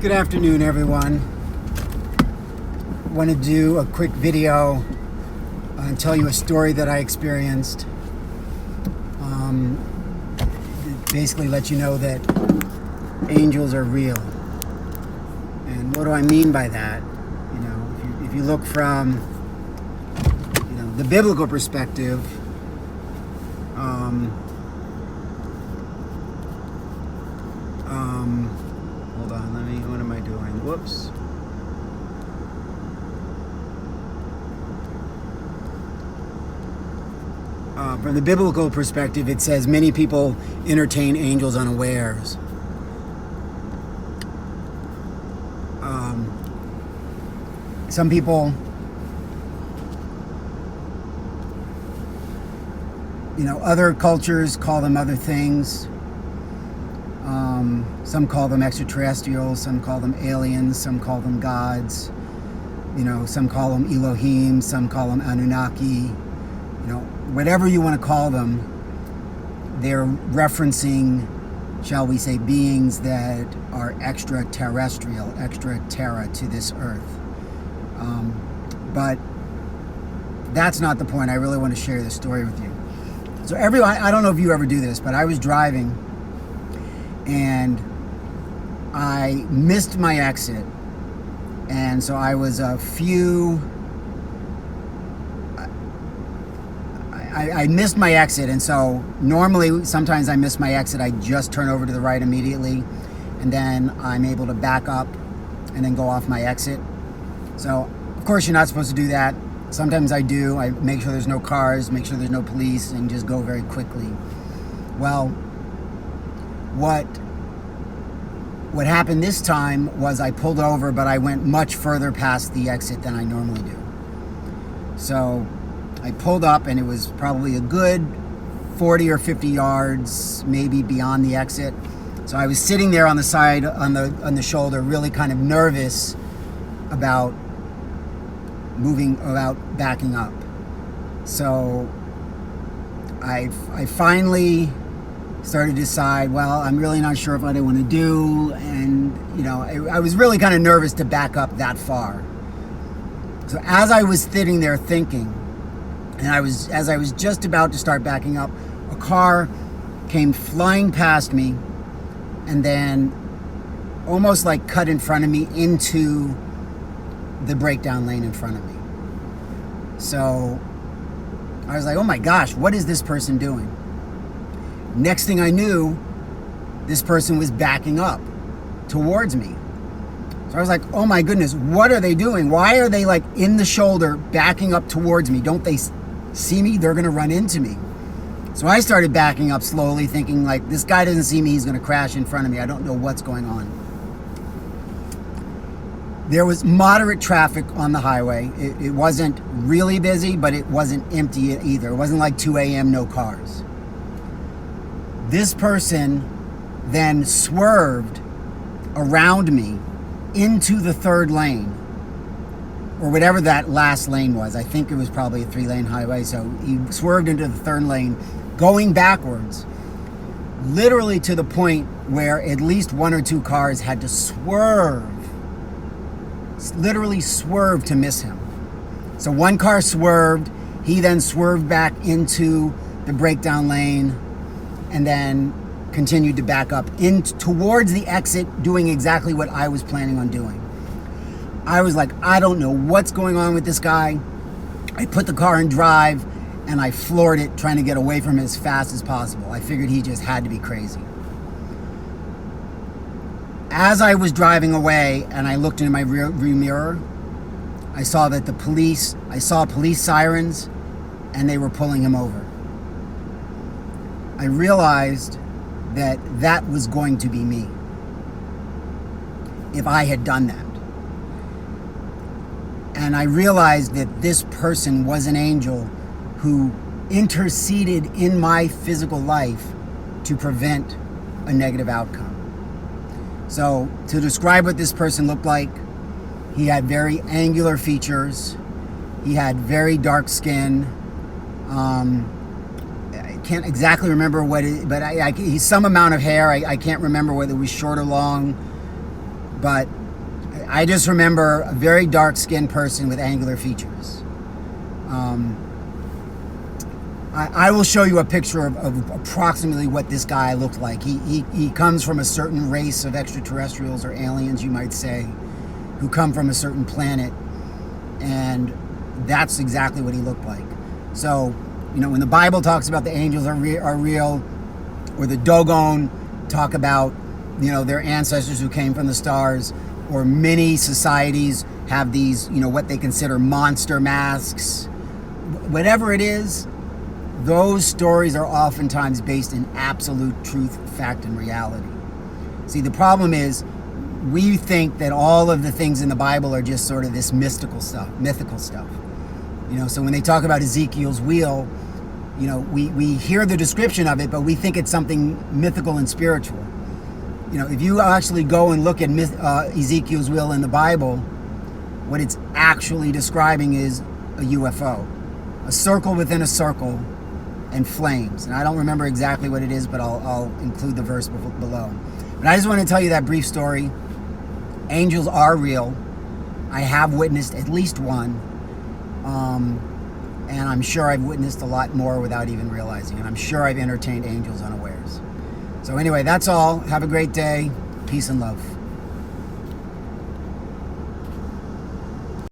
Good afternoon, everyone. Want to do a quick video and tell you a story that I experienced. Basically let you know that angels are real. And what do I mean by that? You know, if you look from the biblical perspective, hold on, what am I doing? Whoops. From the biblical perspective, it says many people entertain angels unawares. Some people, other cultures call them other things. Some call them extraterrestrials, some call them aliens, some call them gods. Some call them Elohim, some call them Anunnaki. Whatever you want to call them, they're referencing, shall we say, beings that are extraterrestrial, extra terra to this earth. But that's not the point. I really want to share this story with you. So everyone, I don't know if you ever do this, but I was driving and I missed my exit. And so I was I missed my exit, and so normally sometimes I miss my exit. I just turn over to the right immediately, and then I'm able to back up and then go off my exit. So of course you're not supposed to do that. Sometimes I do. I make sure there's no cars, make sure there's no police, and just go very quickly. Well, what happened this time was I pulled over, but I went much further past the exit than I normally do. So I pulled up, and it was probably a good 40 or 50 yards, maybe beyond the exit. So I was sitting there on the side, on the shoulder, really kind of nervous about backing up. So I finally started to decide, well, I'm really not sure what I want to do. And, I was really kind of nervous to back up that far. So as I was sitting there thinking, and as I was just about to start backing up, a car came flying past me and then almost like cut in front of me into the breakdown lane in front of me. So I was like, oh my gosh, what is this person doing? Next thing I knew, this person was backing up towards me. So I was like, oh my goodness, what are they doing? Why are they like in the shoulder backing up towards me? Don't they see me? They're gonna run into me. So I started backing up slowly, thinking like, this guy doesn't see me, he's gonna crash in front of me. I don't know what's going on. There was moderate traffic on the highway. It wasn't really busy, but it wasn't empty either. It wasn't like 2 a.m., no cars. This person then swerved around me into the third lane, or whatever that last lane was. I think it was probably a 3-lane highway. So he swerved into the third lane, going backwards, literally to the point where at least 1 or 2 cars had to literally swerve to miss him. So one car swerved, he then swerved back into the breakdown lane and then continued to back up towards the exit, doing exactly what I was planning on doing. I was like, I don't know what's going on with this guy. I put the car in drive and I floored it, trying to get away from him as fast as possible. I figured he just had to be crazy. As I was driving away and I looked into my rear mirror, I saw police sirens, and they were pulling him over. I realized that was going to be me if I had done that. And I realized that this person was an angel who interceded in my physical life to prevent a negative outcome. So to describe what this person looked like, he had very angular features. He had very dark skin. I can't exactly remember what it, but he's some amount of hair. I can't remember whether it was short or long. But I just remember a very dark-skinned person with angular features. I will show you a picture of approximately what this guy looked like. He comes from a certain race of extraterrestrials or aliens, you might say, who come from a certain planet, and that's exactly what he looked like. So, you know, when the Bible talks about the angels are real, or the Dogon talk about, you know, their ancestors who came from the stars, or many societies have these, you know, what they consider monster masks, whatever it is, those stories are oftentimes based in absolute truth, fact, and reality. See, the problem is we think that all of the things in the Bible are just sort of this mythical stuff. You know, so when they talk about Ezekiel's wheel, you know, we hear the description of it, but we think it's something mythical and spiritual. You know, if you actually go and look at Ezekiel's wheel in the Bible, what it's actually describing is a UFO. A circle within a circle and flames. And I don't remember exactly what it is, but I'll include the verse below. But I just want to tell you that brief story. Angels are real. I have witnessed at least one. And I'm sure I've witnessed a lot more without even realizing. And I'm sure I've entertained angels unawares. So anyway, that's all. Have a great day. Peace and love.